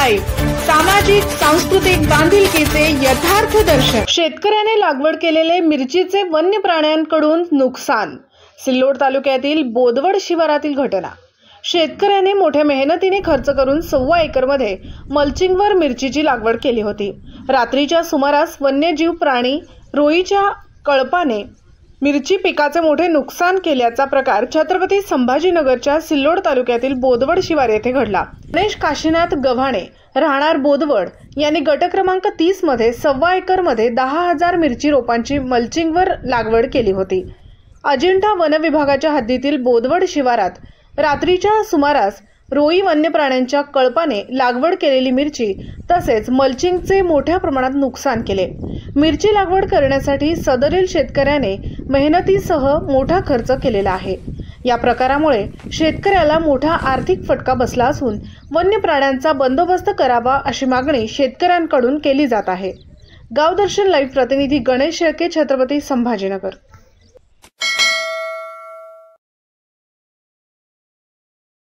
Live, सामाजिक सांस्कृतिक बांधिलकीचे यथार्थ दर्शन। शेतकऱ्याने लागवड केलेले मिरचीचे वन्य प्राण्यांकडून नुकसान। सिल्लोड तालुक्यातील बोदवड शिवारातील घटना। शेतकऱ्याने मोठ्या मेहनतीने खर्च करून 1.25 एकरमध्ये मल्चिंगवर मिरचीची लागवड केली होती। रात्रीच्या सुमारास वन्यजीव प्राणी रोईच्या कळपाने मिरची पिकाचे मोठे नुकसान केल्याचा प्रकार छत्रपती संभाजीनगरच्या सिल्लोड तालुक्यातील बोदवड शिवार येथे घडला। गणेश काशीनाथ गव्हाणे राहणार बोदवड यांनी गट क्रमांक 30 मध्ये 1.25 एकरमध्ये 10,000 मिरची रोपांची मल्चिंगवर लागवड केली होती। अजिंठा वन विभागाच्या हद्दीतील बोदवड शिवारात रात्रीच्या सुमारास रोई वन्य प्राण्यांच्या कळपाने लागवड केलेली मिरची तसेच मल्चिंगचे मोठ्या प्रमाणात नुकसान केले। मिरची लागवड करण्यासाठी सदरील शेतकऱ्याने मेहनतीसह मोठा खर्च केलेला आहे। या प्रकारामुळे शेतकऱ्याला मोठा आर्थिक फटका बसला असून वन्य प्राण्यांचा बंदोबस्त करावा अशी मागणी शेतकऱ्यांकडून केली जात आहे। गावदर्शन लाईव्ह प्रतिनिधी गणेश शेळके, छत्रपती संभाजीनगर।